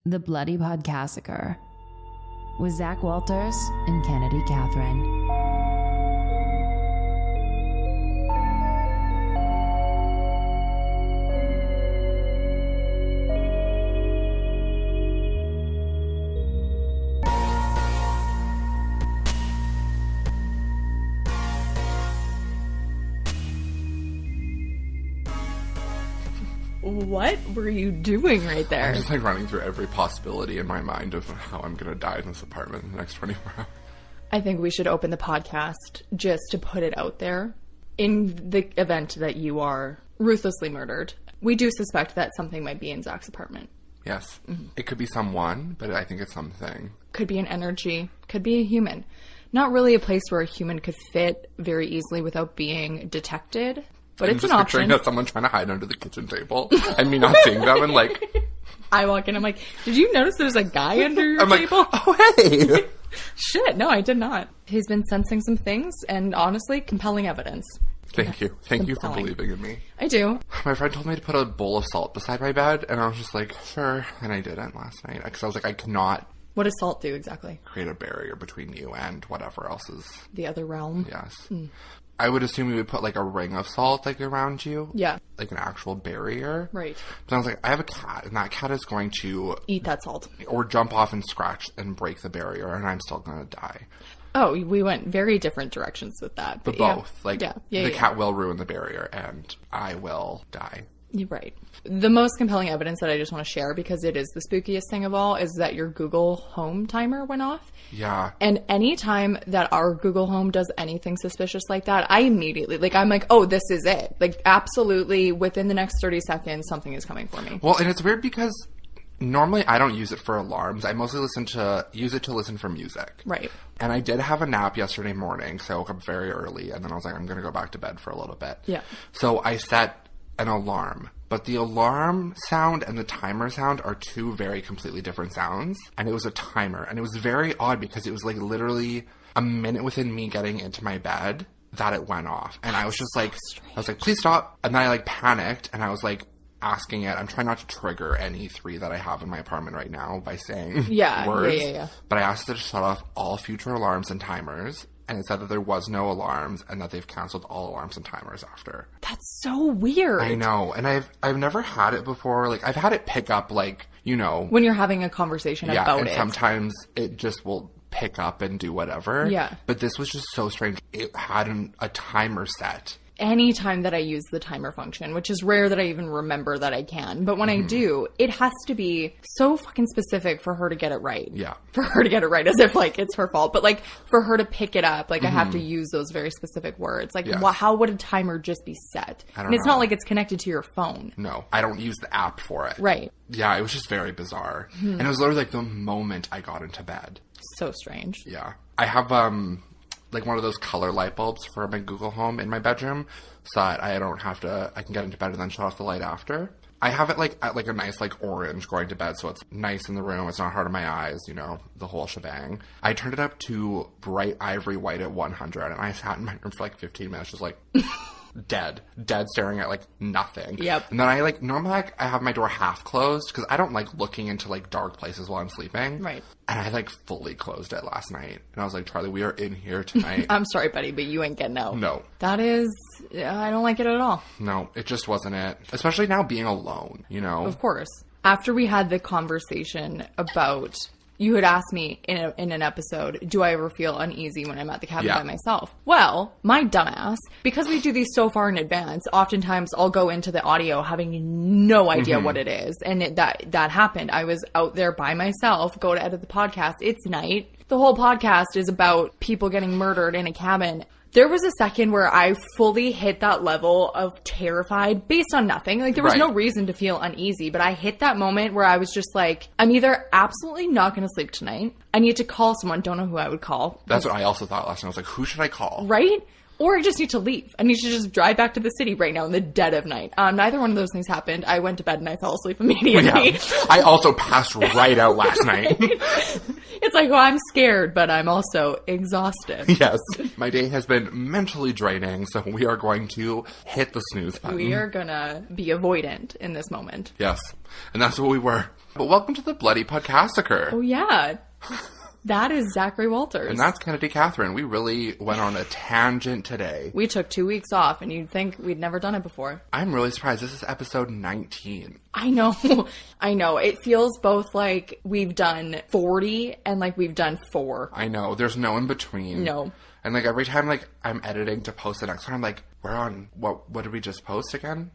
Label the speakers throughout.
Speaker 1: The Bloody Podcassacre with Zac Walters and Kennedy Catherine.
Speaker 2: What were you doing right there?
Speaker 3: I'm just like running through every possibility in my mind of how I'm going to die in this apartment in the next 24 hours.
Speaker 2: I think we should open the podcast just to put it out there. In the event that you are ruthlessly murdered, we do suspect that something might be in Zac's apartment.
Speaker 3: Yes. Mm-hmm. It could be someone, but I think it's something.
Speaker 2: Could be an energy. Could be a human. Not really a place where a human could fit very easily without being detected. But it's an option. I'm just picturing that
Speaker 3: someone trying to hide under the kitchen table and me not seeing them and like...
Speaker 2: I walk in, I'm like, did you notice there's a guy under your table?
Speaker 3: Like, oh, hey!
Speaker 2: Shit, no, I did not. He's been sensing some things and honestly, compelling evidence.
Speaker 3: Thank you. Thank you for believing in me.
Speaker 2: I do.
Speaker 3: My friend told me to put a bowl of salt beside my bed and I was just like, sure. And I didn't last night because I was like, I cannot...
Speaker 2: What does salt do exactly?
Speaker 3: Create a barrier between you and whatever else is...
Speaker 2: The other realm?
Speaker 3: Yes. Mm. I would assume we would put, like, a ring of salt, like, around you.
Speaker 2: Yeah.
Speaker 3: Like an actual barrier.
Speaker 2: Right.
Speaker 3: But I was like, I have a cat, and that cat is going to...
Speaker 2: Eat that salt.
Speaker 3: Or jump off and scratch and break the barrier, and I'm still going to die.
Speaker 2: Oh, we went very different directions with that.
Speaker 3: But both.
Speaker 2: Yeah.
Speaker 3: Like, the cat will ruin the barrier, and I will die.
Speaker 2: You're right. The most compelling evidence that I just want to share, because it is the spookiest thing of all, is that your Google Home timer went off.
Speaker 3: Yeah.
Speaker 2: And anytime that our Google Home does anything suspicious like that, I immediately, like, I'm like, oh, this is it. Like, absolutely, within the next 30 seconds, something is coming for me.
Speaker 3: Well, and it's weird because normally I don't use it for alarms. I mostly use it to listen for music.
Speaker 2: Right.
Speaker 3: And I did have a nap yesterday morning, so I woke up very early, and then I was like, I'm going to go back to bed for a little bit.
Speaker 2: Yeah.
Speaker 3: So I set an alarm, but the alarm sound and the timer sound are two very completely different sounds, and it was a timer, and it was very odd because it was like literally a minute within me getting into my bed that it went off, and I was just like, strange. I was like, please stop, and then I like panicked, and I was like asking it. I'm trying not to trigger any three that I have in my apartment right now by saying words,
Speaker 2: yeah.
Speaker 3: But I asked it to shut off all future alarms and timers. And it said that there was no alarms and that they've canceled all alarms and timers after.
Speaker 2: That's so weird.
Speaker 3: I know. And I've never had it before. Like, I've had it pick up, like, you know.
Speaker 2: When you're having a conversation about it.
Speaker 3: Yeah, and sometimes it just will pick up and do whatever.
Speaker 2: Yeah.
Speaker 3: But this was just so strange. It had a timer set.
Speaker 2: Anytime that I use the timer function, which is rare that I even remember that I can. But when I do, it has to be so fucking specific for her to get it right.
Speaker 3: Yeah.
Speaker 2: For her to get it right, as if, like, it's her fault. But, like, for her to pick it up, like, I have to use those very specific words. Like, how would a timer just be set?
Speaker 3: I don't know.
Speaker 2: It's not like it's connected to your phone.
Speaker 3: No, I don't use the app for it.
Speaker 2: Right.
Speaker 3: Yeah, it was just very bizarre. And it was literally, like, the moment I got into bed.
Speaker 2: So strange.
Speaker 3: Yeah. I have, like one of those color light bulbs for my Google Home in my bedroom so that I can get into bed and then shut off the light after. I have it like at like a nice like orange going to bed so it's nice in the room. It's not hard on my eyes, you know, the whole shebang. I turned it up to bright ivory white at 100 and I sat in my room for like 15 minutes just like... dead staring at like nothing.
Speaker 2: Yep.
Speaker 3: And then I like normally like I have my door half closed because I don't like looking into like dark places while I'm sleeping.
Speaker 2: Right.
Speaker 3: And I like fully closed it last night. And I was like, Charlie, we are in here tonight.
Speaker 2: I'm sorry, buddy, but you ain't getting out.
Speaker 3: No.
Speaker 2: That is, I don't like it at all.
Speaker 3: No, it just wasn't it. Especially now being alone, you know?
Speaker 2: Of course. After we had the conversation about... You had asked me in an episode, do I ever feel uneasy when I'm at the cabin by myself? Well, my dumbass, because we do these so far in advance, oftentimes I'll go into the audio having no idea what it is. And that happened. I was out there by myself, go to edit the podcast. It's night. The whole podcast is about people getting murdered in a cabin. There was a second where I fully hit that level of terrified based on nothing. Like, there was no reason to feel uneasy, but I hit that moment where I was just like, I'm either absolutely not going to sleep tonight. I need to call someone. Don't know who I would call.
Speaker 3: That's what I also thought last night. I was like, who should I call?
Speaker 2: Right? Or I just need to leave. I need to just drive back to the city right now in the dead of night. Neither one of those things happened. I went to bed and I fell asleep immediately.
Speaker 3: Yeah. I also passed right out last night.
Speaker 2: It's like, well, I'm scared, but I'm also exhausted.
Speaker 3: Yes. My day has been mentally draining, so we are going to hit the snooze button.
Speaker 2: We are going to be avoidant in this moment.
Speaker 3: Yes. And that's what we were. But welcome to the Bloody Podcassacre.
Speaker 2: Oh, yeah. That is Zachary Walters.
Speaker 3: And that's Kennedy Catherine. We really went on a tangent today.
Speaker 2: We took 2 weeks off, and you'd think we'd never done it before.
Speaker 3: I'm really surprised. This is episode 19.
Speaker 2: I know. I know. It feels both like we've done 40 and like we've done 4.
Speaker 3: I know. There's no in between.
Speaker 2: No.
Speaker 3: And like every time like I'm editing to post the next one, I'm like, we're on, what did we just post again?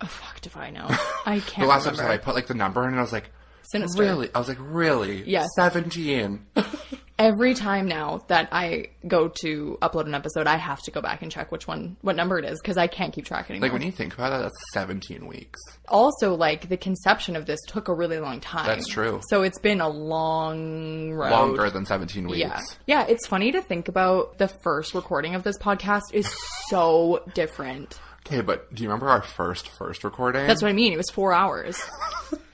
Speaker 2: Oh, fuck if I know. I can't
Speaker 3: The last
Speaker 2: remember.
Speaker 3: episode I put like the number in and I was like,
Speaker 2: Sinister.
Speaker 3: really? I was like, really?
Speaker 2: Yes.
Speaker 3: 17.
Speaker 2: Every time now that I go to upload an episode, I have to go back and check what number it is, because I can't keep track anymore.
Speaker 3: Like, when you think about that, that's 17 weeks.
Speaker 2: Also, like, the conception of this took a really long time.
Speaker 3: That's true.
Speaker 2: So it's been a long road.
Speaker 3: Longer than 17 weeks.
Speaker 2: Yeah. Yeah, it's funny to think about the first recording of this podcast is so different.
Speaker 3: Okay, but do you remember our first recording?
Speaker 2: That's what I mean. It was 4 hours.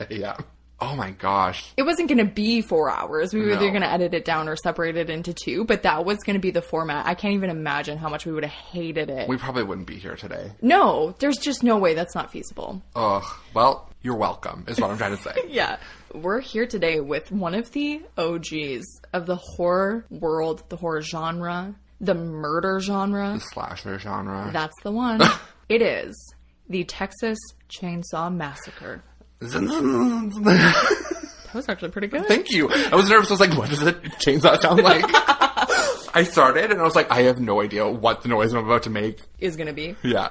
Speaker 3: Yeah. Oh my gosh.
Speaker 2: It wasn't going to be 4 hours. We were either
Speaker 3: No.
Speaker 2: going to edit it down or separate it into 2, but that was going to be the format. I can't even imagine how much we would have hated it.
Speaker 3: We probably wouldn't be here today.
Speaker 2: No, there's just no way that's not feasible.
Speaker 3: Ugh. Well, you're welcome, is what I'm trying to say.
Speaker 2: Yeah. We're here today with one of the OGs of the horror world, the horror genre, the murder genre.
Speaker 3: The slasher genre.
Speaker 2: That's the one. It is the Texas Chainsaw Massacre. That was actually pretty good.
Speaker 3: Thank you. I was nervous. I was like, what does a chainsaw sound like? I started and I was like, I have no idea what the noise I'm about to make
Speaker 2: Is going to be.
Speaker 3: Yeah.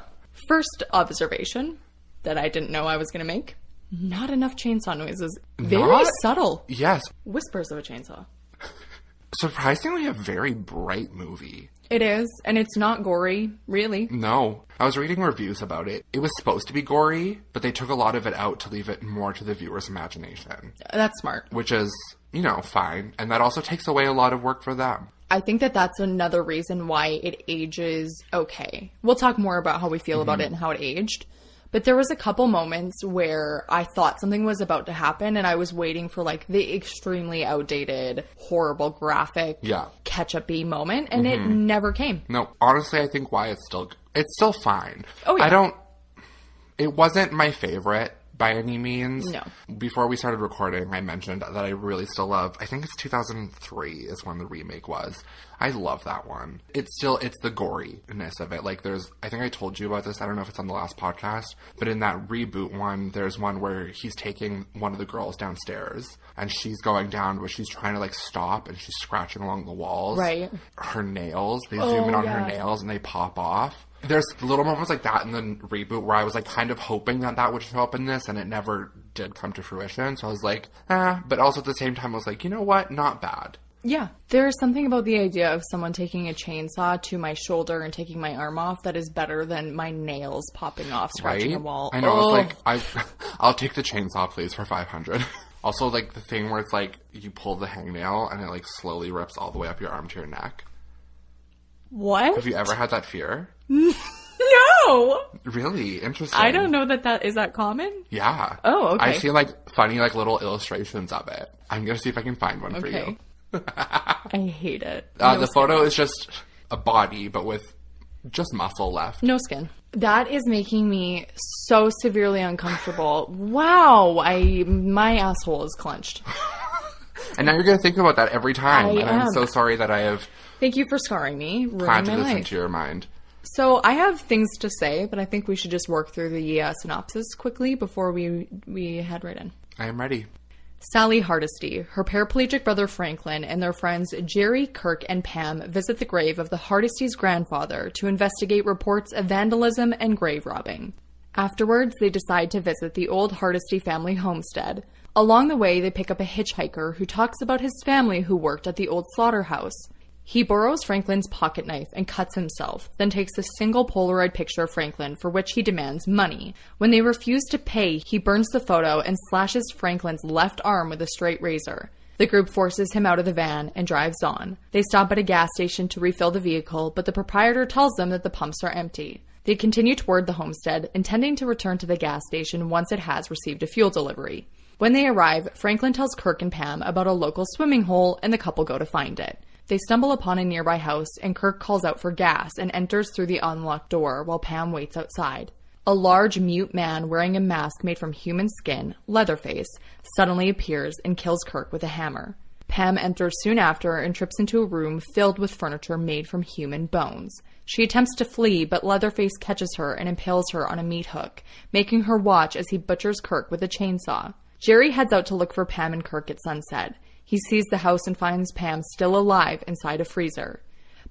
Speaker 2: First observation that I didn't know I was going to make. Not enough chainsaw noises. Very subtle.
Speaker 3: Yes.
Speaker 2: Whispers of a chainsaw.
Speaker 3: Surprisingly, a very bright movie.
Speaker 2: It is, and it's not gory, really.
Speaker 3: No. I was reading reviews about it. It was supposed to be gory, but they took a lot of it out to leave it more to the viewer's imagination.
Speaker 2: That's smart.
Speaker 3: Which is, fine. And that also takes away a lot of work for them.
Speaker 2: I think that that's another reason why it ages okay. We'll talk more about how we feel about it and how it aged. But there was a couple moments where I thought something was about to happen and I was waiting for like the extremely outdated, horrible, graphic, ketchup-y moment, and it never came.
Speaker 3: No, honestly, I think why it's still fine.
Speaker 2: Oh, yeah.
Speaker 3: It wasn't my favorite by any means.
Speaker 2: No.
Speaker 3: Before we started recording, I mentioned that I really still love, I think it's 2003 is when the remake was. I love that one. It's the goriness of it. Like I think I told you about this, I don't know if it's on the last podcast, but in that reboot one, there's one where he's taking one of the girls downstairs and she's going down, but she's trying to like stop and she's scratching along the walls.
Speaker 2: Right.
Speaker 3: Her nails, they zoom in on her nails and they pop off. There's little moments like that in the reboot where I was like kind of hoping that would show up in this and it never did come to fruition. So I was like, but also at the same time I was like, you know what? Not bad.
Speaker 2: Yeah. There's something about the idea of someone taking a chainsaw to my shoulder and taking my arm off that is better than my nails popping off, scratching a wall.
Speaker 3: I know. Oh. It's like, I'll take the chainsaw, please, for $500. Also, like, the thing where it's like, you pull the hangnail and it, like, slowly rips all the way up your arm to your neck.
Speaker 2: What?
Speaker 3: Have you ever had that fear?
Speaker 2: No!
Speaker 3: Really? Interesting.
Speaker 2: I don't know is that common?
Speaker 3: Yeah.
Speaker 2: Oh, okay.
Speaker 3: I've seen, like, funny, like, little illustrations of it. I'm gonna see if I can find one for you.
Speaker 2: I hate it.
Speaker 3: The photo is just a body, but with just muscle left.
Speaker 2: No skin. That is making me so severely uncomfortable. Wow. My asshole is clenched.
Speaker 3: And now you're going to think about that every time. I'm so sorry that I have...
Speaker 2: Thank you for scarring me.
Speaker 3: Planted this into your mind.
Speaker 2: So I have things to say, but I think we should just work through the synopsis quickly before we head right in.
Speaker 3: I am ready.
Speaker 2: Sally Hardesty, her paraplegic brother Franklin, and their friends Jerry, Kirk, and Pam visit the grave of the Hardesty's grandfather to investigate reports of vandalism and grave robbing. Afterwards, they decide to visit the old Hardesty family homestead. Along the way, they pick up a hitchhiker who talks about his family who worked at the old slaughterhouse. He borrows Franklin's pocket knife and cuts himself, then takes a single Polaroid picture of Franklin for which he demands money. When they refuse to pay, he burns the photo and slashes Franklin's left arm with a straight razor. The group forces him out of the van and drives on. They stop at a gas station to refill the vehicle, but the proprietor tells them that the pumps are empty. They continue toward the homestead, intending to return to the gas station once it has received a fuel delivery. When they arrive, Franklin tells Kirk and Pam about a local swimming hole, and the couple go to find it. They stumble upon a nearby house, and Kirk calls out for gas and enters through the unlocked door while Pam waits outside. A large mute man wearing a mask made from human skin, Leatherface, suddenly appears and kills Kirk with a hammer. Pam enters soon after and trips into a room filled with furniture made from human bones. She attempts to flee, but Leatherface catches her and impales her on a meat hook, making her watch as he butchers Kirk with a chainsaw. Jerry heads out to look for Pam and Kirk at sunset. He sees the house and finds Pam still alive inside a freezer.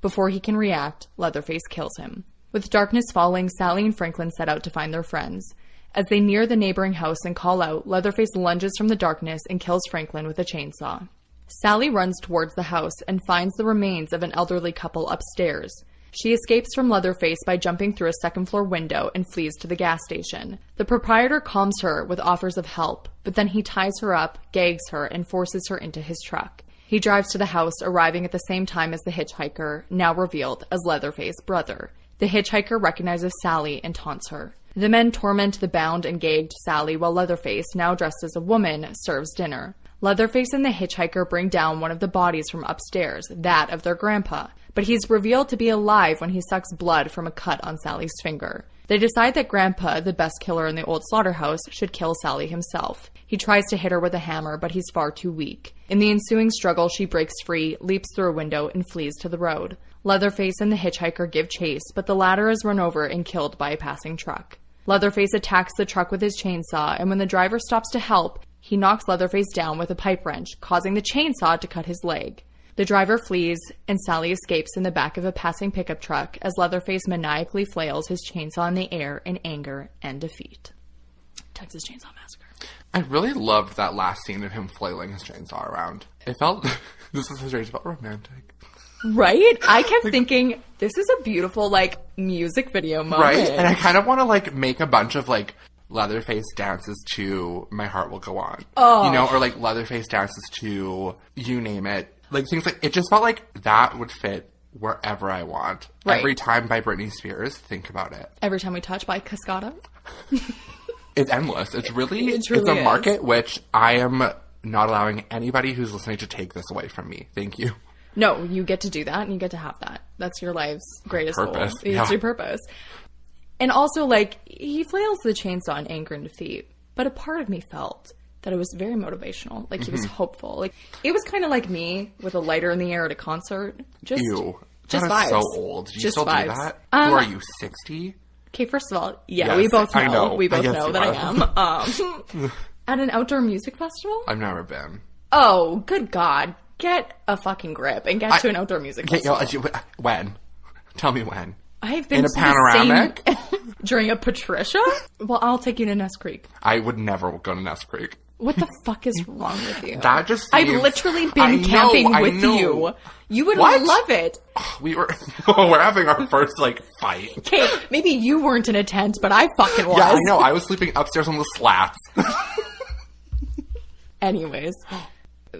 Speaker 2: Before he can react, Leatherface kills him. With darkness falling, Sally and Franklin set out to find their friends. As they near the neighboring house and call out, Leatherface lunges from the darkness and kills Franklin with a chainsaw. Sally runs towards the house and finds the remains of an elderly couple upstairs. She escapes from Leatherface by jumping through a second-floor window and flees to the gas station. The proprietor calms her with offers of help, but then he ties her up, gags her, and forces her into his truck. He drives to the house, arriving at the same time as the hitchhiker, now revealed as Leatherface's brother. The hitchhiker recognizes Sally and taunts her. The men torment the bound and gagged Sally while Leatherface, now dressed as a woman, serves dinner. Leatherface and the hitchhiker bring down one of the bodies from upstairs, that of their grandpa, but he's revealed to be alive when he sucks blood from a cut on Sally's finger. They decide that Grandpa, the best killer in the old slaughterhouse, should kill Sally himself. He tries to hit her with a hammer, but he's far too weak. In the ensuing struggle, she breaks free, leaps through a window, and flees to the road. Leatherface and the hitchhiker give chase, but the latter is run over and killed by a passing truck. Leatherface attacks the truck with his chainsaw, and when the driver stops to help, he knocks Leatherface down with a pipe wrench, causing the chainsaw to cut his leg. The driver flees, and Sally escapes in the back of a passing pickup truck as Leatherface maniacally flails his chainsaw in the air in anger and defeat. Texas Chainsaw Massacre.
Speaker 3: I really loved that last scene of him flailing his chainsaw around. It felt, this is so strange, it felt romantic.
Speaker 2: Right? I kept thinking, this is a beautiful, music video moment.
Speaker 3: Right? And I kind of want to, make a bunch of, Leatherface dances to My Heart Will Go On.
Speaker 2: Oh.
Speaker 3: You know, or, Leatherface dances to you name it. Things it just felt like that would fit wherever I want.
Speaker 2: Right.
Speaker 3: Every Time by Britney Spears, think about it.
Speaker 2: Every Time We Touch by Cascada.
Speaker 3: It's endless. It's really,
Speaker 2: it truly
Speaker 3: it's a market which I am not allowing anybody who's listening to take this away from me. Thank you.
Speaker 2: No, you get to do that and you get to have that. That's your life's greatest
Speaker 3: purpose.
Speaker 2: goal. It's your purpose. And also, he flails the chainsaw in anger and defeat, but a part of me felt that it was very motivational. He was hopeful. It was kind of like me with a lighter in the air at a concert.
Speaker 3: Ew.
Speaker 2: Just
Speaker 3: that is
Speaker 2: vibes.
Speaker 3: so old. Do you
Speaker 2: Just
Speaker 3: still
Speaker 2: vibes.
Speaker 3: do that? Who are you, 60?
Speaker 2: Okay, first of all,
Speaker 3: Yes,
Speaker 2: we both know.
Speaker 3: I know.
Speaker 2: We both
Speaker 3: Yes,
Speaker 2: know
Speaker 3: you
Speaker 2: that
Speaker 3: are.
Speaker 2: I am. At an outdoor music festival?
Speaker 3: I've never been.
Speaker 2: Oh, good God. Get a fucking grip and get to an outdoor music festival.
Speaker 3: When? Tell me when.
Speaker 2: I've been
Speaker 3: in a
Speaker 2: to
Speaker 3: panoramic?
Speaker 2: The same... During a Patricia? Well, I'll take you to Ness Creek.
Speaker 3: I would never go to Ness Creek.
Speaker 2: What the fuck is wrong with you?
Speaker 3: That just seems...
Speaker 2: I've literally been camping with you. You would love it.
Speaker 3: We're having our first, fight.
Speaker 2: Okay, maybe you weren't in a tent, but I fucking was.
Speaker 3: Yeah, I know. I was sleeping upstairs on the slats.
Speaker 2: Anyways,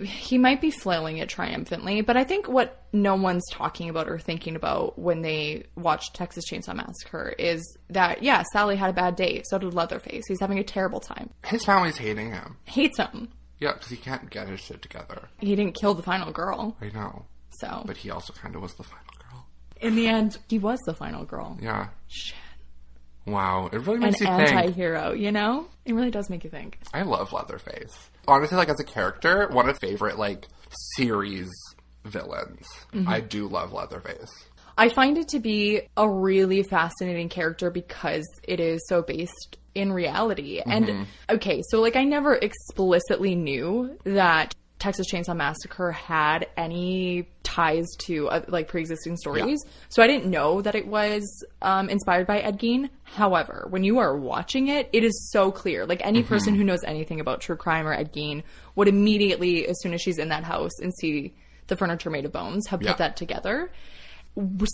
Speaker 2: he might be flailing it triumphantly, but I think what no one's talking about or thinking about when they watch Texas Chainsaw Massacre is that, Sally had a bad day. So did Leatherface. He's having a terrible time.
Speaker 3: His family's hating him.
Speaker 2: Hates him.
Speaker 3: Yeah, because he can't get his shit together.
Speaker 2: He didn't kill the final girl.
Speaker 3: I know.
Speaker 2: So.
Speaker 3: But he also kind of was the final girl.
Speaker 2: In the end, he was the final girl.
Speaker 3: Yeah.
Speaker 2: Shit.
Speaker 3: Wow. It really makes you
Speaker 2: think.
Speaker 3: think.
Speaker 2: An anti-hero, you know? It really does make you think.
Speaker 3: I love Leatherface. Honestly, as a character, one of my favorite, series villains. Mm-hmm. I do love Leatherface.
Speaker 2: I find it to be a really fascinating character because it is so based in reality. Mm-hmm. And, okay, so, I never explicitly knew that Texas Chainsaw Massacre had any ties to pre-existing stories. Yeah. So I didn't know that it was inspired by Ed Gein. However, when you are watching it, it is so clear. Any person who knows anything about true crime or Ed Gein would immediately, as soon as she's in that house and see the furniture made of bones, have put that together.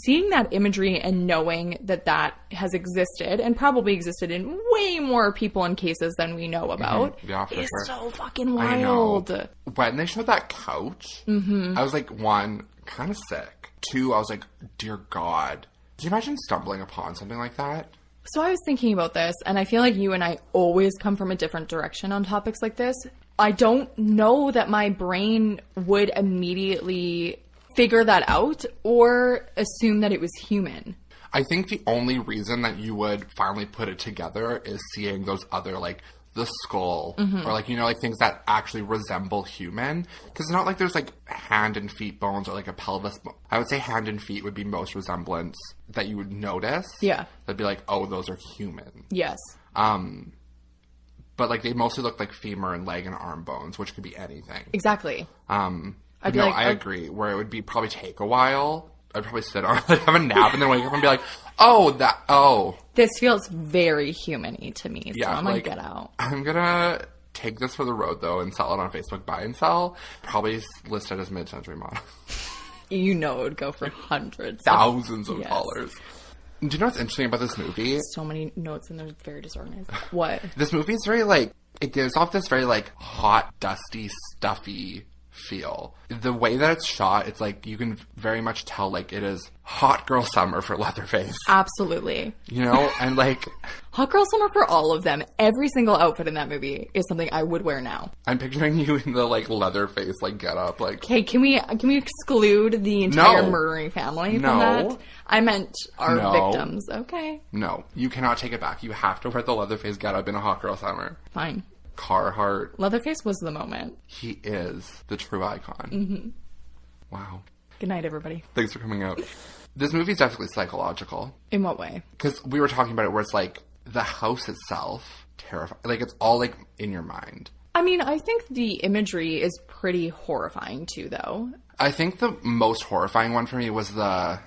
Speaker 2: Seeing that imagery and knowing that has existed and probably existed in way more people and cases than we know about is so fucking wild.
Speaker 3: I know. When they showed that couch, I was one, kind of sick. Two, I was dear God. Did you imagine stumbling upon something like that?
Speaker 2: So I was thinking about this, and I feel like you and I always come from a different direction on topics like this. I don't know that my brain would immediately figure that out or assume that it was human.
Speaker 3: I think the only reason that you would finally put it together is seeing those other, like, the skull, or, like, you know, like, things that actually resemble human. Because it's not like there's, like, hand and feet bones or, like, a pelvis bone. I would say hand and feet would be most resemblance that you would notice.
Speaker 2: Yeah.
Speaker 3: That'd be like, oh, those are human.
Speaker 2: Yes.
Speaker 3: But, like, they mostly look like femur and leg and arm bones, which could be anything.
Speaker 2: Exactly.
Speaker 3: I'd be like, I agree. Where it would be probably take a while. I'd probably sit on, like, have a nap and then wake up and be like,
Speaker 2: this feels very human-y to me, so I'm gonna get out.
Speaker 3: I'm gonna take this for the road, though, and sell it on Facebook, buy and sell. Probably list it as mid-century model.
Speaker 2: You know it would go for hundreds.
Speaker 3: Thousands of dollars. Do you know what's interesting about this movie?
Speaker 2: So many notes and they're very disorganized. What?
Speaker 3: This movie is very, like, it gives off this very, like, hot, dusty, stuffy feel. The way that it's shot, it's like you can very much tell, like, it is hot girl summer for Leatherface.
Speaker 2: Absolutely.
Speaker 3: You know? And, like,
Speaker 2: hot girl summer for all of them. Every single outfit in that movie is something I would wear now.
Speaker 3: I'm picturing you in the, like, Leatherface, like, get up, like.
Speaker 2: Okay, can we exclude the entire murdering family from that? I meant our victims. Okay.
Speaker 3: No, you cannot take it back. You have to wear the Leatherface get up in a hot girl summer.
Speaker 2: Fine.
Speaker 3: Carhartt.
Speaker 2: Leatherface was the moment.
Speaker 3: He is the true icon.
Speaker 2: Mm-hmm.
Speaker 3: Wow.
Speaker 2: Good night, everybody.
Speaker 3: Thanks for coming out. This movie is definitely psychological.
Speaker 2: In what way?
Speaker 3: Because we were talking about it where it's like the house itself, terrifying. Like, it's all, like, in your mind.
Speaker 2: I mean, I think the imagery is pretty horrifying, too, though.
Speaker 3: I think the most horrifying one for me was the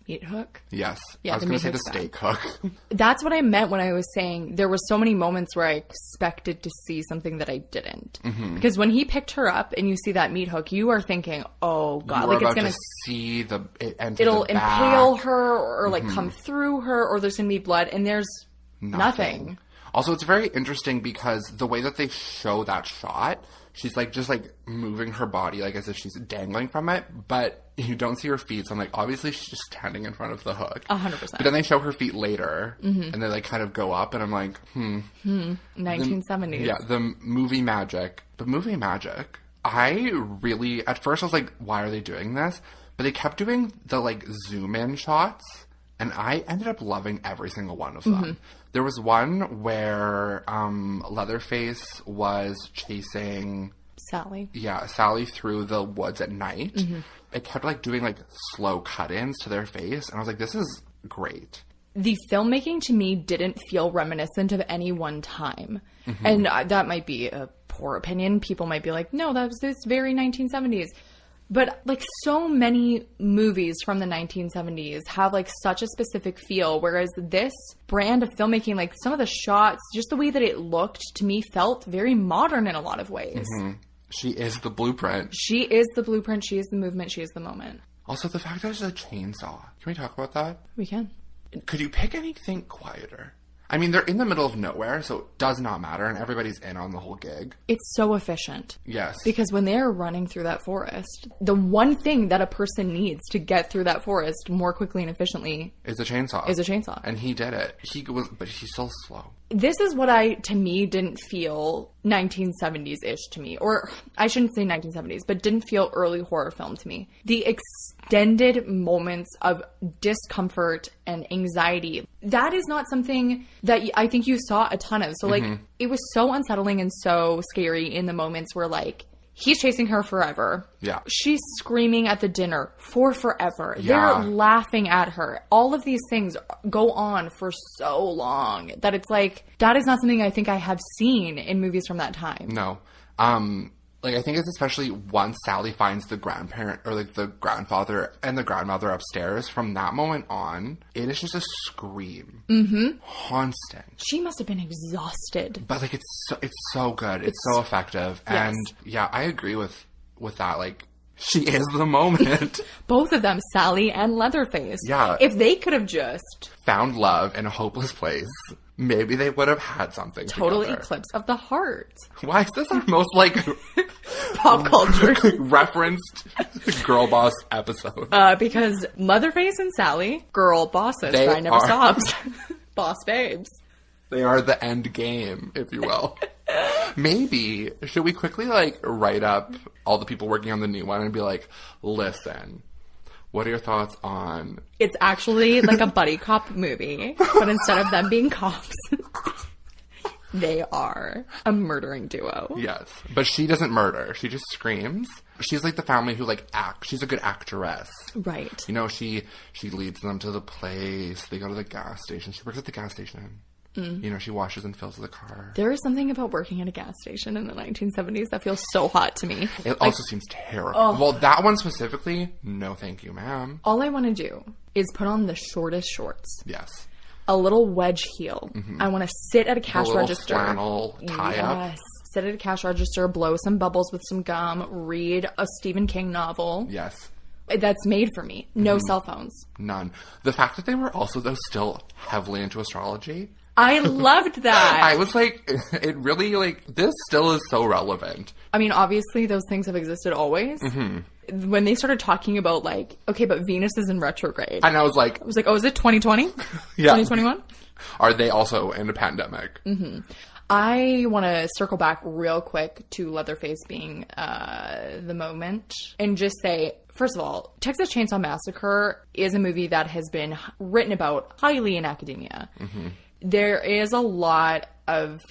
Speaker 2: meat hook?
Speaker 3: Yes.
Speaker 2: Yeah,
Speaker 3: I was going to say the steak hook.
Speaker 2: That's what I meant when I was saying there were so many moments where I expected to see something that I didn't. Mm-hmm. Because when he picked her up and you see that meat hook, you are thinking, oh, God.
Speaker 3: Like, it's going to see
Speaker 2: it'll impale her or, like, come through her, or there's going to be blood, and there's nothing.
Speaker 3: Also, it's very interesting because the way that they show that shot, she's, like, just, like, moving her body, like, as if she's dangling from it, but you don't see her feet, so I'm like, obviously she's just standing in front of the hook.
Speaker 2: 100%.
Speaker 3: But then they show her feet later, and they, like, kind of go up, and I'm like,
Speaker 2: 1970s.
Speaker 3: The movie magic. But movie magic, I really, at first I was like, why are they doing this? But they kept doing the, like, zoom-in shots, and I ended up loving every single one of them. Mm-hmm. There was one where Leatherface was chasing
Speaker 2: Sally.
Speaker 3: Yeah, Sally through the woods at night. Mm-hmm. It kept, like, doing, like, slow cut-ins to their face, and I was like, this is great.
Speaker 2: The filmmaking, to me, didn't feel reminiscent of any one time. Mm-hmm. And that might be a poor opinion. People might be like, no, that was this very 1970s. But, like, so many movies from the 1970s have, like, such a specific feel, whereas this brand of filmmaking, like, some of the shots, just the way that it looked, to me, felt very modern in a lot of ways.
Speaker 3: Mm-hmm. She is the blueprint.
Speaker 2: She is the blueprint. She is the movement. She is the moment.
Speaker 3: Also, the fact that there's a chainsaw. Can we talk about that?
Speaker 2: We can.
Speaker 3: Could you pick anything quieter? I mean, they're in the middle of nowhere, so it does not matter, and everybody's in on the whole gig.
Speaker 2: It's so efficient.
Speaker 3: Yes.
Speaker 2: Because when they're running through that forest, the one thing that a person needs to get through that forest more quickly and efficiently
Speaker 3: is a chainsaw. And he did it. But he's still slow. This
Speaker 2: is what to me, didn't feel 1970s-ish to me. Or, I shouldn't say 1970s, but didn't feel early horror film to me. The extended moments of discomfort and anxiety, that is not something that I think you saw a ton of. So, like, it was so unsettling and so scary in the moments where, like, he's chasing her forever.
Speaker 3: Yeah.
Speaker 2: She's screaming at the dinner for forever. Yeah. They're laughing at her. All of these things go on for so long that it's like, that is not something I think I have seen in movies from that time.
Speaker 3: No. Like, I think it's especially once Sally finds the grandparent, or, like, the grandfather and the grandmother upstairs, from that moment on, it is just a scream. Mm-hmm. Constant.
Speaker 2: She must have been exhausted.
Speaker 3: But, like, it's so good. It's so effective. Yes. And, yeah, I agree with that. Like, she is the moment.
Speaker 2: Both of them, Sally and Leatherface.
Speaker 3: Yeah.
Speaker 2: If they could have just
Speaker 3: found love in a hopeless place, maybe they would have had something
Speaker 2: total
Speaker 3: together.
Speaker 2: Eclipse of the heart.
Speaker 3: Why is this our most, like,
Speaker 2: pop culture
Speaker 3: referenced girl boss episode?
Speaker 2: Because Leatherface and Sally, girl bosses, grind never stops. Boss babes.
Speaker 3: They are the end game, if you will. Maybe, should we quickly, like, write up all the people working on the new one and be like, listen, What are your thoughts on...
Speaker 2: It's actually like a buddy cop movie, but instead of them being cops, they are a murdering duo.
Speaker 3: Yes. But she doesn't murder. She just screams. She's like the family who like she's a good actress.
Speaker 2: Right.
Speaker 3: You know, she leads them to the place. They go to the gas station. She works at the gas station. You know, she washes and fills the car.
Speaker 2: There is something about working at a gas station in the 1970s that feels so hot to me.
Speaker 3: It also seems terrible. Oh. Well, that one specifically, no thank you, ma'am.
Speaker 2: All I want to do is put on the shortest shorts.
Speaker 3: Yes.
Speaker 2: A little wedge heel. Mm-hmm. I want to sit at a cash register.
Speaker 3: Flannel tie-up.
Speaker 2: Yes. Sit at a cash register, blow some bubbles with some gum, read a Stephen King novel.
Speaker 3: Yes.
Speaker 2: That's made for me. No cell phones.
Speaker 3: None. The fact that they were also, though, still heavily into astrology...
Speaker 2: I loved that.
Speaker 3: I was like, it really, like, this still is so relevant.
Speaker 2: I mean, obviously, those things have existed always. Mm-hmm. When they started talking about, like, okay, but Venus is in retrograde.
Speaker 3: And I was like,
Speaker 2: oh, is it 2020? Yeah. 2021?
Speaker 3: Are they also in a pandemic?
Speaker 2: Mm-hmm. I want to circle back real quick to Leatherface being the moment and just say, first of all, Texas Chainsaw Massacre is a movie that has been written about highly in academia. Mm-hmm. There is a lot of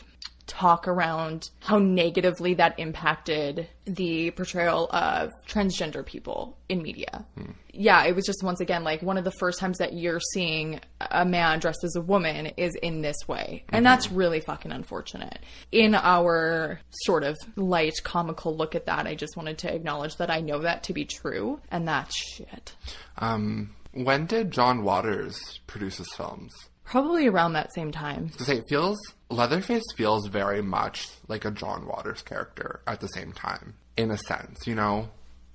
Speaker 2: talk around how negatively that impacted the portrayal of transgender people in media. Yeah, it was just, once again, like, one of the first times that you're seeing a man dressed as a woman is in this way. And that's really fucking unfortunate. In our sort of light, comical look at that, I just wanted to acknowledge that I know that to be true, and that's shit.
Speaker 3: When did John Waters produce his films?
Speaker 2: Probably around that same time.
Speaker 3: To say, Leatherface feels very much like a John Waters character at the same time, in a sense, you know?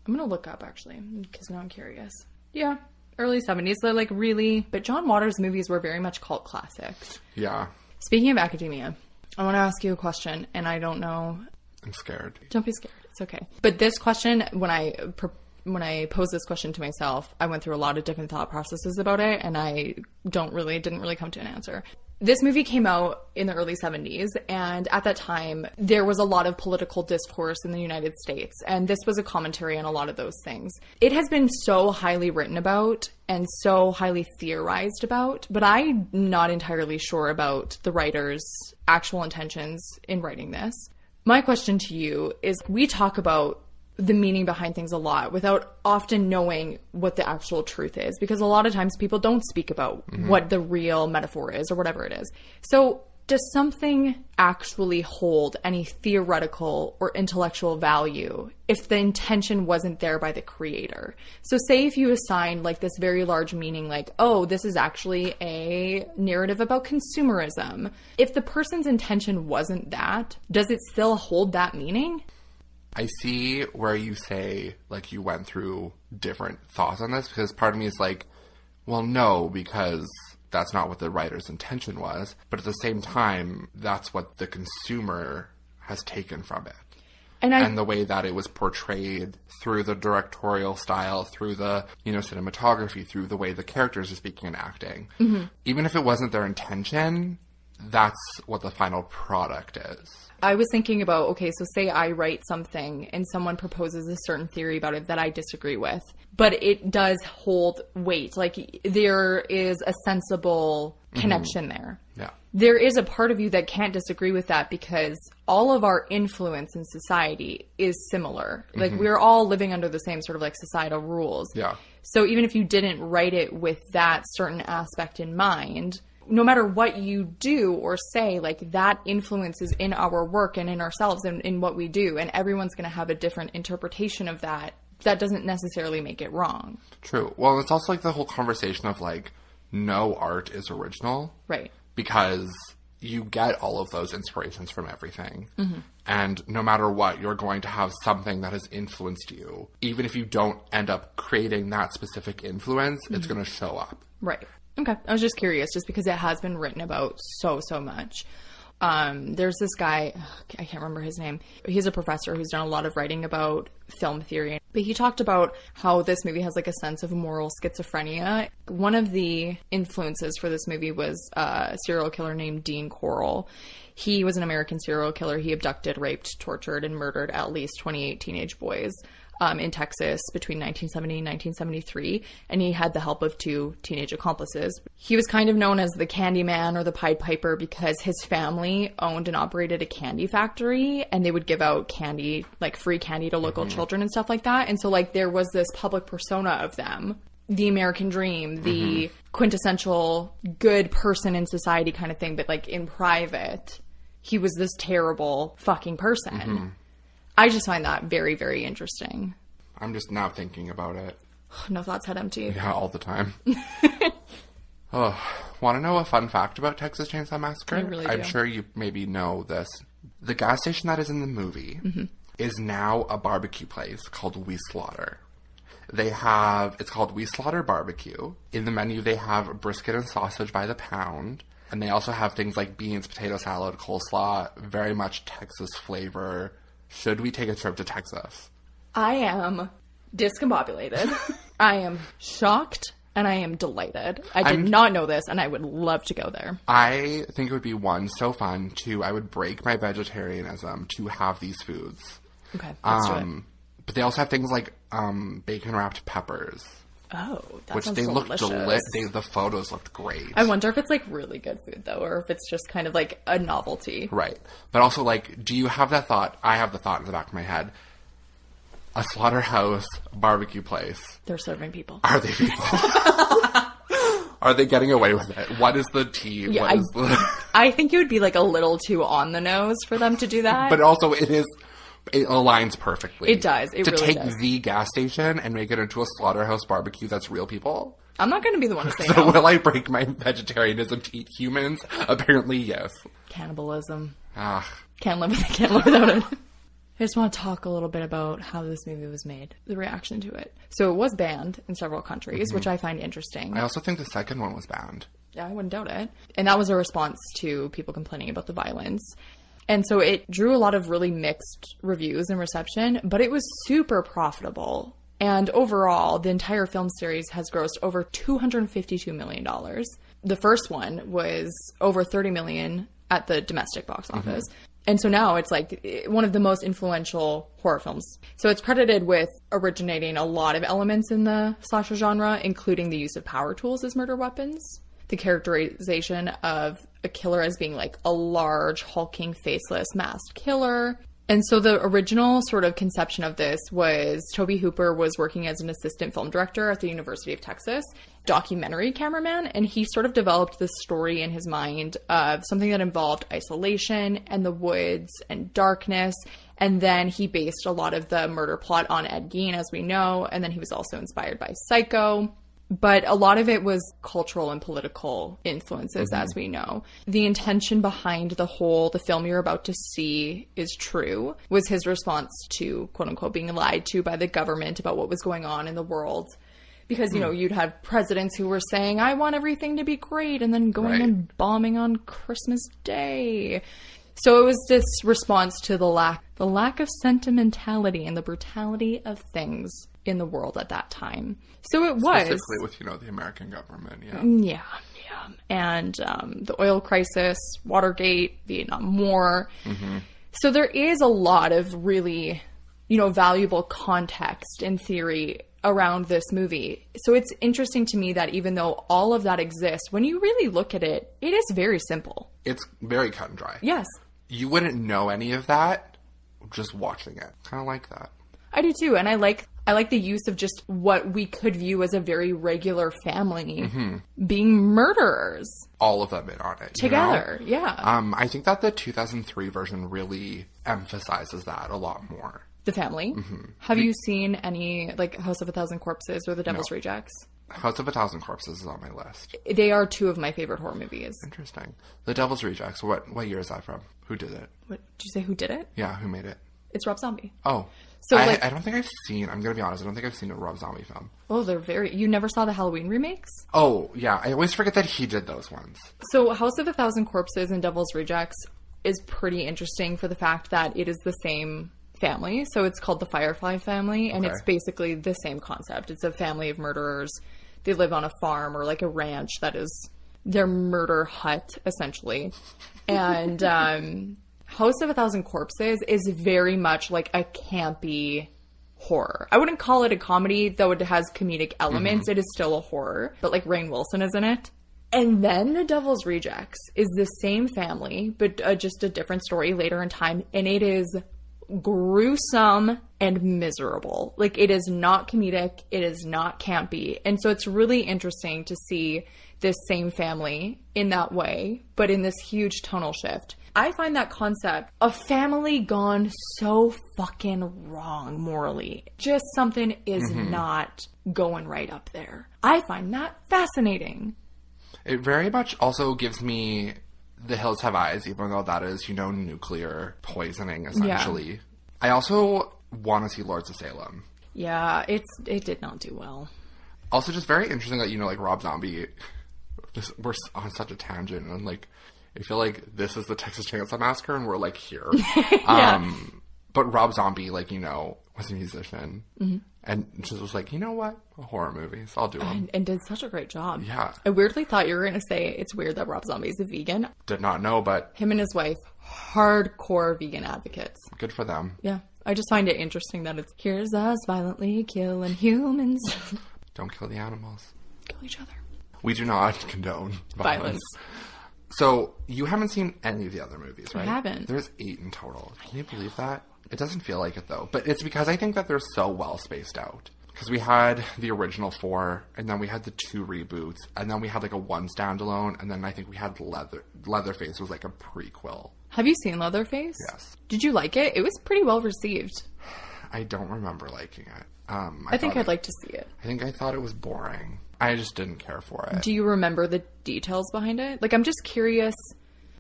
Speaker 2: I'm going to look up, actually, because now I'm curious. Yeah, early 70s. They're like really... But John Waters' movies were very much cult classics.
Speaker 3: Yeah.
Speaker 2: Speaking of academia, I want to ask you a question, and I don't know...
Speaker 3: I'm scared.
Speaker 2: Don't be scared. It's okay. But this question, when I posed this question to myself, I went through a lot of different thought processes about it, and I didn't really come to an answer. This movie came out in the early 70s, and at that time, there was a lot of political discourse in the United States, and this was a commentary on a lot of those things. It has been so highly written about and so highly theorized about, but I'm not entirely sure about the writer's actual intentions in writing this. My question to you is, we talk about the meaning behind things a lot without often knowing what the actual truth is, because a lot of times people don't speak about what the real metaphor is or whatever it is. So does something actually hold any theoretical or intellectual value if the intention wasn't there by the creator? So say if you assign like this very large meaning, like, oh, this is actually a narrative about consumerism. If the person's intention wasn't that, does it still hold that meaning?
Speaker 3: I see where you say, like, you went through different thoughts on this, because part of me is like, well, no, because that's not what the writer's intention was. But at the same time, that's what the consumer has taken from it. And the way that it was portrayed through the directorial style, through the, cinematography, through the way the characters are speaking and acting. Mm-hmm. Even if it wasn't their intention, that's what the final product is.
Speaker 2: I was thinking about, okay, so say I write something and someone proposes a certain theory about it that I disagree with, but it does hold weight. Like, there is a sensible connection there.
Speaker 3: Yeah.
Speaker 2: There is a part of you that can't disagree with that, because all of our influence in society is similar. Like, we're all living under the same sort of like societal rules.
Speaker 3: Yeah.
Speaker 2: So even if you didn't write it with that certain aspect in mind, no matter what you do or say, like, that influence is in our work and in ourselves and in what we do. And everyone's going to have a different interpretation of that. That doesn't necessarily make it wrong.
Speaker 3: True. Well, it's also like the whole conversation of like, no art is original.
Speaker 2: Right.
Speaker 3: Because you get all of those inspirations from everything. Mm-hmm. And no matter what, you're going to have something that has influenced you. Even if you don't end up creating that specific influence, it's going to show up.
Speaker 2: Right. Okay. I was just curious, just because it has been written about so much. There's this guy, I can't remember his name. He's a professor who's done a lot of writing about film theory. But he talked about how this movie has like a sense of moral schizophrenia. One of the influences for this movie was a serial killer named Dean Corll. He was an American serial killer. He abducted, raped, tortured, and murdered at least 28 teenage boys in Texas between 1970 and 1973, and he had the help of 2 teenage accomplices. He was kind of known as the Candyman or the Pied Piper because his family owned and operated a candy factory, and they would give out candy, like free candy to local children and stuff like that. And so, like, there was this public persona of them. The American dream, the quintessential good person in society kind of thing, but, like, in private, he was this terrible fucking person. I just find that very, very interesting.
Speaker 3: I'm just now thinking about it.
Speaker 2: No thoughts, head empty.
Speaker 3: Yeah, all the time. Want to know a fun fact about Texas Chainsaw Massacre?
Speaker 2: I really do.
Speaker 3: I'm sure you maybe know this. The gas station that is in the movie is now a barbecue place called We Slaughter. It's called We Slaughter Barbecue. In the menu, they have brisket and sausage by the pound. And they also have things like beans, potato salad, coleslaw, very much Texas flavor. Should we take a trip to Texas?
Speaker 2: I am discombobulated. I am shocked, and I am delighted. I did not know this, and I would love to go there.
Speaker 3: I think it would be, 1, so fun. 2, I would break my vegetarianism to have these foods.
Speaker 2: Okay, let's do it.
Speaker 3: But they also have things like bacon-wrapped peppers.
Speaker 2: Oh, that
Speaker 3: which
Speaker 2: sounds
Speaker 3: they
Speaker 2: delicious.
Speaker 3: looked the photos looked great.
Speaker 2: I wonder if it's like really good food though, or if it's just kind of like a novelty.
Speaker 3: Right. But also, like, do you have that thought? I have the thought in the back of my head. A slaughterhouse barbecue place.
Speaker 2: They're serving people.
Speaker 3: Are they people? Are they getting away with it? What is the tea?
Speaker 2: Yeah, I think it would be like a little too on the nose for them to do that.
Speaker 3: But also it aligns perfectly.
Speaker 2: It does. It really does.
Speaker 3: To take the gas station and make it into a slaughterhouse barbecue that's real people.
Speaker 2: I'm not going to be the one to say
Speaker 3: So
Speaker 2: no.
Speaker 3: will I break my vegetarianism to eat humans? Apparently, yes.
Speaker 2: Cannibalism.
Speaker 3: Ah.
Speaker 2: Can't live with it. Can't live without it. I just want to talk a little bit about how this movie was made, the reaction to it. So it was banned in several countries, which I find interesting.
Speaker 3: I also think the second one was banned.
Speaker 2: Yeah, I wouldn't doubt it. And that was a response to people complaining about the violence. And so it drew a lot of really mixed reviews and reception, but it was super profitable. And overall, the entire film series has grossed over $252 million. The first one was over $30 million at the domestic box office. And so now it's like one of the most influential horror films. So it's credited with originating a lot of elements in the slasher genre, including the use of power tools as murder weapons, the characterization of a killer as being like a large, hulking, faceless, masked killer. And so the original sort of conception of this was Tobe Hooper was working as an assistant film director at the University of Texas, documentary cameraman, and he sort of developed this story in his mind of something that involved isolation and the woods and darkness. And then he based a lot of the murder plot on Ed Gein, as we know, and then he was also inspired by Psycho. But a lot of it was cultural and political influences, as we know. The intention behind the film you're about to see is true, was his response to, quote unquote, being lied to by the government about what was going on in the world. Because, you know, you'd have presidents who were saying, I want everything to be great, and then going and bombing on Christmas Day. So it was this response to the lack of sentimentality and the brutality of things in the world at that time. So it was.
Speaker 3: Specifically with, the American government, yeah.
Speaker 2: Yeah. And the oil crisis, Watergate, Vietnam War. So there is a lot of really, valuable context and theory around this movie. So it's interesting to me that even though all of that exists, when you really look at it, it is very simple.
Speaker 3: It's very cut and dry.
Speaker 2: Yes.
Speaker 3: You wouldn't know any of that just watching it. Kind of like that.
Speaker 2: I do too, and I like the use of just what we could view as a very regular family being murderers.
Speaker 3: All of them in on it.
Speaker 2: Together, yeah.
Speaker 3: I think that the 2003 version really emphasizes that a lot more.
Speaker 2: The family? Have you seen any, like, House of a Thousand Corpses or The Devil's Rejects?
Speaker 3: House of a Thousand Corpses is on my list.
Speaker 2: They are two of my favorite horror movies.
Speaker 3: Interesting. The Devil's Rejects, what year is that from? Who did it?
Speaker 2: What, did you say who did it?
Speaker 3: Yeah, who made it?
Speaker 2: It's Rob Zombie.
Speaker 3: Oh.
Speaker 2: So
Speaker 3: I don't think I've seen, I'm going to be honest, I don't think I've seen a Rob Zombie film.
Speaker 2: Oh, you never saw the Halloween remakes?
Speaker 3: Oh, yeah. I always forget that he did those ones.
Speaker 2: So House of a Thousand Corpses and Devil's Rejects is pretty interesting for the fact that it is the same family. So it's called the Firefly family, and it's basically the same concept. It's a family of murderers. They live on a farm or like a ranch that is their murder hut, essentially. And House of a Thousand Corpses is very much like a campy horror. I wouldn't call it a comedy, though it has comedic elements. It is still a horror, but like Rainn Wilson is in it. And then The Devil's Rejects is the same family, but just a different story later in time. And it is gruesome and miserable. Like, it is not comedic. It is not campy. And so it's really interesting to see this same family in that way, but in this huge tonal shift. I find that concept of family gone so fucking wrong morally. Just something is not going right up there. I find that fascinating.
Speaker 3: It very much also gives me The Hills Have Eyes, even though that is, nuclear poisoning, essentially. Yeah. I also want to see Lords of Salem.
Speaker 2: Yeah, it did not do well.
Speaker 3: Also, just very interesting that, like, Rob Zombie, we're on such a tangent, and, like, I feel like this is the Texas Chainsaw Massacre, and we're, like, here. Yeah. But Rob Zombie, like, was a musician, and just was like, you know what? A horror movie, so I'll do them.
Speaker 2: And did such a great job.
Speaker 3: Yeah.
Speaker 2: I weirdly thought you were going to say it's weird that Rob Zombie is a vegan.
Speaker 3: Did not know, but...
Speaker 2: Him and his wife, hardcore vegan advocates.
Speaker 3: Good for them.
Speaker 2: Yeah. I just find it interesting that it's, here's us violently killing humans.
Speaker 3: Don't kill the animals.
Speaker 2: Kill each other.
Speaker 3: We do not condone violence. So, you haven't seen any of the other movies, right?
Speaker 2: I haven't.
Speaker 3: There's 8 in total. Can you believe that? It doesn't feel like it, though. But it's because I think that they're so well spaced out. Because we had the original 4, and then we had the 2 reboots, and then we had, like, a 1 standalone, and then I think we had Leatherface was, like, a prequel.
Speaker 2: Have you seen Leatherface?
Speaker 3: Yes.
Speaker 2: Did you like it? It was pretty well received.
Speaker 3: I don't remember liking it.
Speaker 2: I think I'd like to see it.
Speaker 3: I think I thought it was boring. I just didn't care for it.
Speaker 2: Do you remember the details behind it? Like, I'm just curious,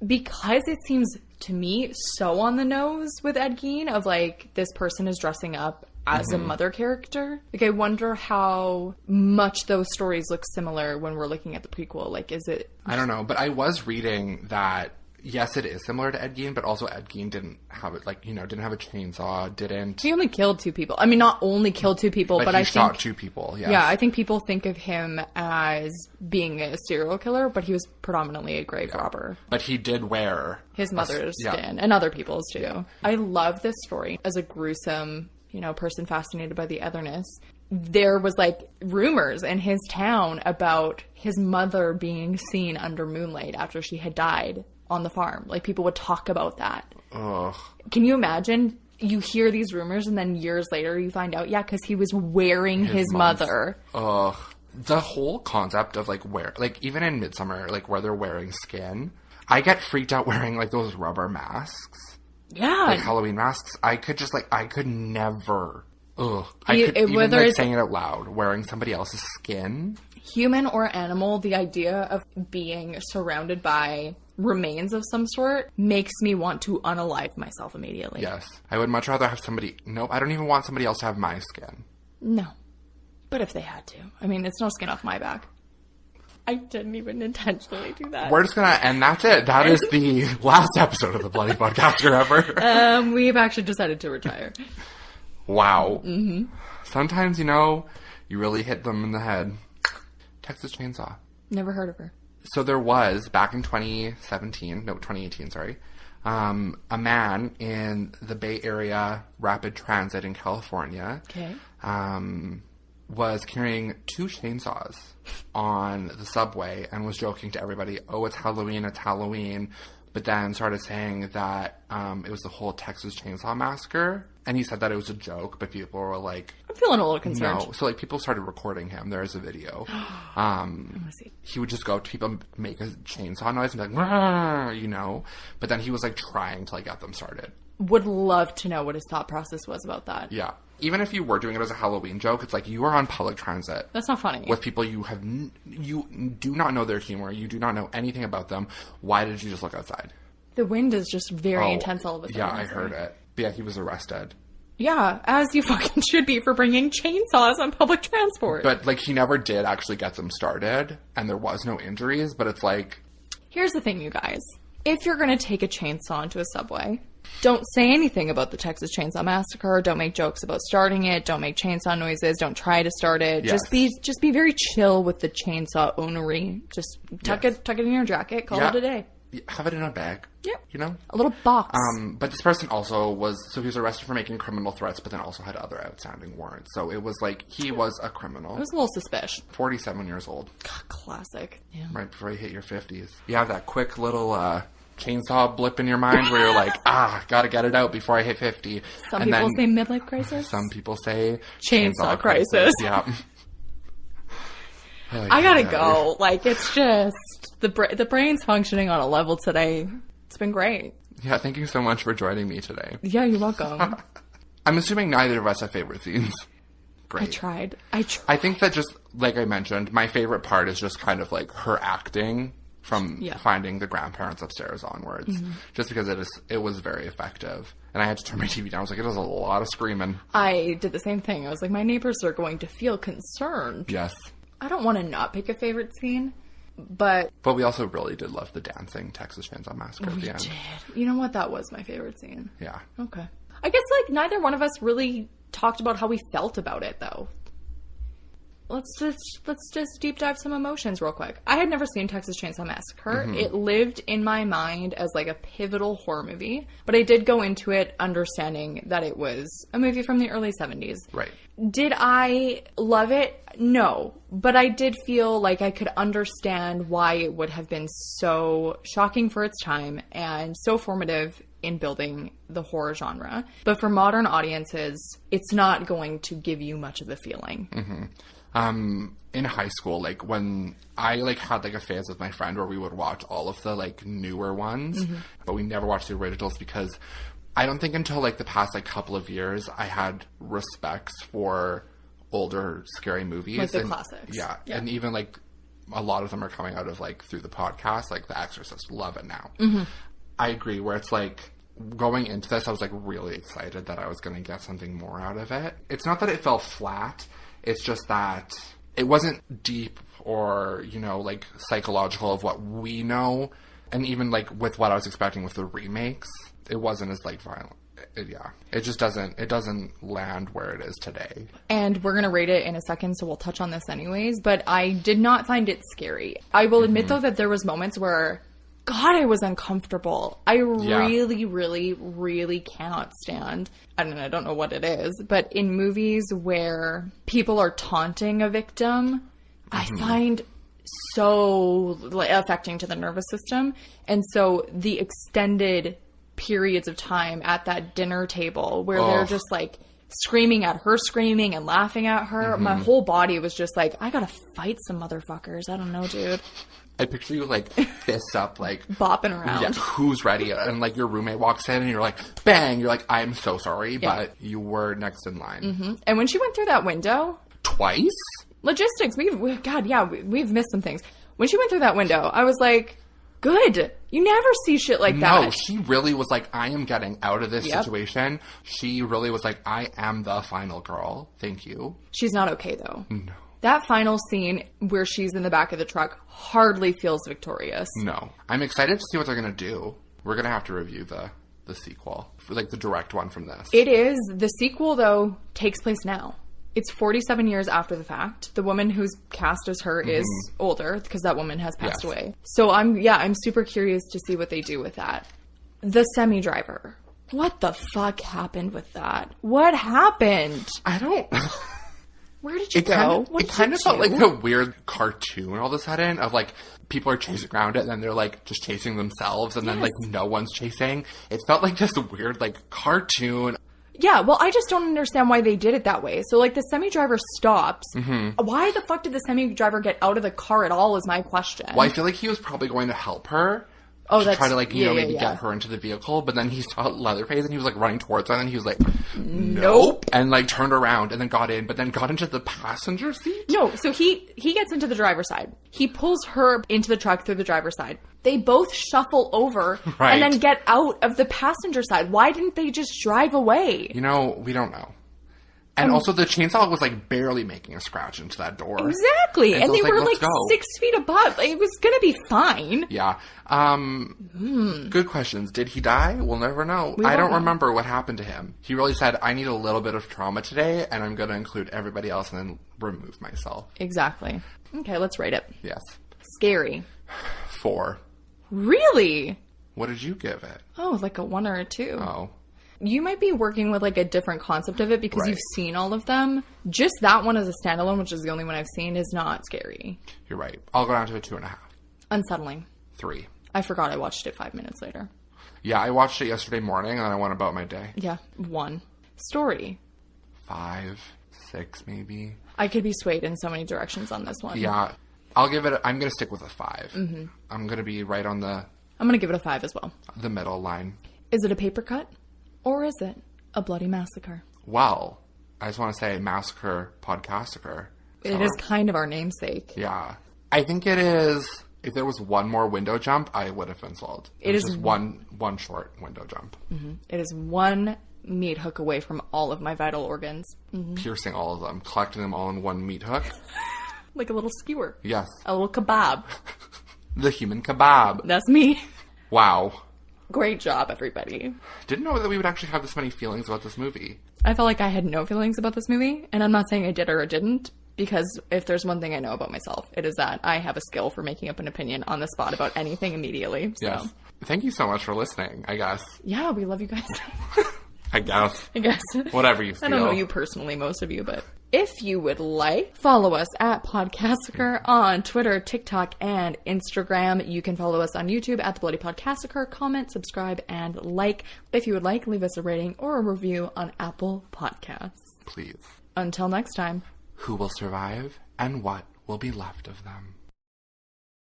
Speaker 2: because it seems to me so on the nose with Ed Gein of, like, this person is dressing up as a mother character. Like, I wonder how much those stories look similar when we're looking at the prequel. Like, is it...
Speaker 3: I don't know, but I was reading that, yes, it is similar to Ed Gein, but also Ed Gein didn't have it, like, didn't have a chainsaw, didn't...
Speaker 2: He only killed 2 people. I mean, not only killed 2 people, but I think...
Speaker 3: he shot 2 people, yes.
Speaker 2: Yeah, I think people think of him as being a serial killer, but he was predominantly a grave robber.
Speaker 3: But he did wear...
Speaker 2: his mother's skin, and other people's, too. Yeah. I love this story as a gruesome... person fascinated by the otherness. There was, like, rumors in his town about his mother being seen under moonlight after she had died on the farm. Like, people would talk about that.
Speaker 3: Ugh.
Speaker 2: Can you imagine? You hear these rumors, and then years later you find out, because he was wearing his mother.
Speaker 3: Ugh. The whole concept of, like, even in Midsommar, like, where they're wearing skin, I get freaked out wearing, like, those rubber masks.
Speaker 2: Yeah.
Speaker 3: Like Halloween masks. I could never. Ugh. I could even, like, saying it out loud, wearing somebody else's skin.
Speaker 2: Human or animal, the idea of being surrounded by remains of some sort makes me want to unalive myself immediately.
Speaker 3: Yes. I would much rather have somebody... Nope, I don't even want somebody else to have my skin.
Speaker 2: No. But if they had to. I mean, it's no skin off my back. I didn't even intentionally do that.
Speaker 3: We're just going to... And that's it. That is the last episode of the Bloody Podcassacre ever.
Speaker 2: We've actually decided to retire.
Speaker 3: Wow. Mm-hmm. Sometimes, you really hit them in the head. Texas Chainsaw.
Speaker 2: Never heard of her.
Speaker 3: So there was, back in 2018, sorry, a man in the Bay Area Rapid Transit in California.
Speaker 2: Okay.
Speaker 3: Was carrying 2 chainsaws on the subway and was joking to everybody, oh, it's Halloween, but then started saying that it was the whole Texas Chainsaw Massacre, and he said that it was a joke, but people were like...
Speaker 2: I'm feeling a little concerned.
Speaker 3: No. So, like, people started recording him. There is a video. He would just go up to people and make a chainsaw noise and be like, but then he was, like, trying to, like, get them started.
Speaker 2: Would love to know what his thought process was about that.
Speaker 3: Yeah. Even if you were doing it as a Halloween joke, it's like you are on public transit.
Speaker 2: That's not funny.
Speaker 3: With people you do not know their humor. You do not know anything about them. Why did you just look outside?
Speaker 2: The wind is just very intense all of a sudden.
Speaker 3: Yeah, I heard it. But yeah, he was arrested.
Speaker 2: Yeah, as you fucking should be for bringing chainsaws on public transport.
Speaker 3: But, like, he never did actually get them started, and there was no injuries, but it's like...
Speaker 2: Here's the thing, you guys. If you're going to take a chainsaw into a subway, Don't say anything about the Texas Chainsaw Massacre. Don't make jokes about starting it. Don't make chainsaw noises. Don't try to start it.
Speaker 3: Yes.
Speaker 2: Just be very chill with the chainsaw ownery. Just tuck it in your jacket. Call it a day.
Speaker 3: Have it in a bag.
Speaker 2: Yep.
Speaker 3: You know?
Speaker 2: A little box.
Speaker 3: But this person also he was arrested for making criminal threats, but then also had other outstanding warrants. So it was like, he was a criminal.
Speaker 2: It was a little suspicious.
Speaker 3: 47 years old.
Speaker 2: God, classic. Yeah.
Speaker 3: Right before you hit your 50s. You have that quick little chainsaw blip in your mind where you're like, gotta get it out before I hit 50.
Speaker 2: Some people say midlife crisis.
Speaker 3: Some people say
Speaker 2: chainsaw crisis.
Speaker 3: Yeah.
Speaker 2: I gotta go. Like, it's just the brain's functioning on a level today. It's been great.
Speaker 3: Yeah, thank you so much for joining me today.
Speaker 2: Yeah, you're welcome.
Speaker 3: I'm assuming neither of us have favorite scenes. Great.
Speaker 2: I tried.
Speaker 3: I think that just, like I mentioned, my favorite part is just kind of like her acting from finding the grandparents upstairs onwards. Mm-hmm. Just because it was very effective. And I had to turn my TV down. I was like, it was a lot of screaming.
Speaker 2: I did the same thing. I was like, my neighbors are going to feel concerned.
Speaker 3: Yes.
Speaker 2: I don't want to not pick a favorite scene, but
Speaker 3: we also really did love the dancing Texas Chainsaw Massacre at the end.
Speaker 2: We did. You know what? That was my favorite scene.
Speaker 3: Yeah.
Speaker 2: Okay. I guess, like, neither one of us really talked about how we felt about it, though. Let's just deep dive some emotions real quick. I had never seen Texas Chainsaw Massacre. Mm-hmm. It lived in my mind as like a pivotal horror movie, but I did go into it understanding that it was a movie from the early 70s.
Speaker 3: Right.
Speaker 2: Did I love it? No. But I did feel like I could understand why it would have been so shocking for its time and so formative in building the horror genre. But for modern audiences, it's not going to give you much of the feeling.
Speaker 3: Mm-hmm. In high school, like when I like had like a phase with my friend where we would watch all of the like newer ones, mm-hmm. but we never watched the originals because I don't think until like the past like couple of years I had respects for older scary movies.
Speaker 2: Like the classics.
Speaker 3: Yeah. And even like a lot of them are coming out of like through the podcast, like The Exorcist. Love it now. Mm-hmm. I agree where it's like going into this, I was like really excited that I was going to get something more out of it. It's not that it fell flat. It's just that it wasn't deep or, you know, like psychological of what we know. And even like with what I was expecting with the remakes, it wasn't as like violent. It just doesn't land where it is today. And
Speaker 2: we're going to rate it in a second, so we'll touch on this anyways. But I did not find it scary. I will admit, though, that there was moments where, God, I was uncomfortable. I really, really, really cannot stand, I don't know what it is, but in movies where people are taunting a victim, I find so affecting to the nervous system. And so the extended periods of time at that dinner table where they're just like screaming at her, screaming and laughing at her, my whole body was just like, I gotta fight some motherfuckers. I don't know, dude.
Speaker 3: I picture you, like, fists up, like...
Speaker 2: bopping around.
Speaker 3: Yeah, who's ready? And, like, your roommate walks in and you're like, bang! You're like, I'm so sorry, but you were next in line.
Speaker 2: Mm-hmm. And when she went through that window...
Speaker 3: Twice?
Speaker 2: Logistics. We've missed some things. When she went through that window, I was like, good. You never see shit like that.
Speaker 3: No, she really was like, I am getting out of this situation. She really was like, I am the final girl. Thank you.
Speaker 2: She's not okay, though.
Speaker 3: No.
Speaker 2: That final scene where she's in the back of the truck hardly feels victorious.
Speaker 3: No. I'm excited to see what they're going to do. We're going to have to review the sequel. Like, the direct one from this.
Speaker 2: It is. The sequel, though, takes place now. It's 47 years after the fact. The woman who's cast as her is older because that woman has passed away. So I'm super curious to see what they do with that. The semi-driver. What the fuck happened with that? What happened?
Speaker 3: I don't...
Speaker 2: Where did you go?
Speaker 3: It kind of felt like a weird cartoon all of a sudden of like people are chasing around it and then they're like just chasing themselves and then like no one's chasing. It felt like just a weird like cartoon.
Speaker 2: Yeah, well, I just don't understand why they did it that way. So like the semi-driver stops. Why the fuck did the semi-driver get out of the car at all is my question.
Speaker 3: Well, I feel like he was probably going to help her. Try to like, you know, maybe get her into the vehicle. But then he saw Leatherface and he was like running towards her and then he was like, nope. And like turned around and then got in, but then got into the passenger seat.
Speaker 2: No, so he gets into the driver's side. He pulls her into the truck through the driver's side. They both shuffle over and then get out of the passenger side. Why didn't they just drive away?
Speaker 3: You know, we don't know. And also the chainsaw was like barely making a scratch into that door.
Speaker 2: Exactly. And
Speaker 3: so
Speaker 2: they were
Speaker 3: let's
Speaker 2: like
Speaker 3: go.
Speaker 2: 6 feet above. It was going to be fine.
Speaker 3: Yeah. Good questions. Did he die? We'll never know. I don't remember what happened to him. He really said, I need a little bit of trauma today, and I'm going to include everybody else and then remove myself.
Speaker 2: Exactly. Okay, let's rate it.
Speaker 3: Yes.
Speaker 2: Scary.
Speaker 3: 4.
Speaker 2: Really?
Speaker 3: What did you give it?
Speaker 2: Oh, like a 1 or a 2.
Speaker 3: Oh.
Speaker 2: You might be working with like a different concept of it because
Speaker 3: Right.
Speaker 2: you've seen all of them. Just that one as a standalone, which is the only one I've seen, is not scary.
Speaker 3: You're right. I'll go down to a 2.5.
Speaker 2: Unsettling.
Speaker 3: 3.
Speaker 2: I forgot I watched it 5 minutes later.
Speaker 3: Yeah, I watched it yesterday morning and then I went about my day.
Speaker 2: Yeah. 1. Story.
Speaker 3: 5, 6 maybe.
Speaker 2: I could be swayed in so many directions on this one.
Speaker 3: Yeah. I'm going to stick with a 5. Mm-hmm. I'm going to be right on the
Speaker 2: I'm going to give it a 5 as well.
Speaker 3: the middle line.
Speaker 2: Is it a paper cut? Or is it a bloody massacre?
Speaker 3: Well, I just want to say Massacre Podcassacre.
Speaker 2: It is kind of our namesake.
Speaker 3: Yeah. I think it is. If there was one more window jump, I would have been sold. It is just one short window jump.
Speaker 2: Mm-hmm. It is one meat hook away from all of my vital organs. Mm-hmm.
Speaker 3: Piercing all of them. Collecting them all in one meat hook.
Speaker 2: Like a little skewer.
Speaker 3: Yes.
Speaker 2: A little kebab.
Speaker 3: The human kebab.
Speaker 2: That's me.
Speaker 3: Wow.
Speaker 2: Great job, everybody.
Speaker 3: Didn't know that we would actually have this many feelings about this movie.
Speaker 2: I felt like I had no feelings about this movie, and I'm not saying I did or didn't, because if there's one thing I know about myself, it is that I have a skill for making up an opinion on the spot about anything immediately. So.
Speaker 3: Yes. Thank you so much for listening, I guess.
Speaker 2: Yeah, we love you guys.
Speaker 3: I guess.
Speaker 2: I guess.
Speaker 3: Whatever you feel.
Speaker 2: I don't know you personally, most of you, but if you would like, follow us at Podcassacre on Twitter, TikTok, and Instagram. You can follow us on YouTube at The Bloody Podcassacre. Comment, subscribe, and like. If you would like, leave us a rating or a review on Apple Podcasts.
Speaker 3: Please.
Speaker 2: Until next time.
Speaker 3: Who will survive and what will be left of them?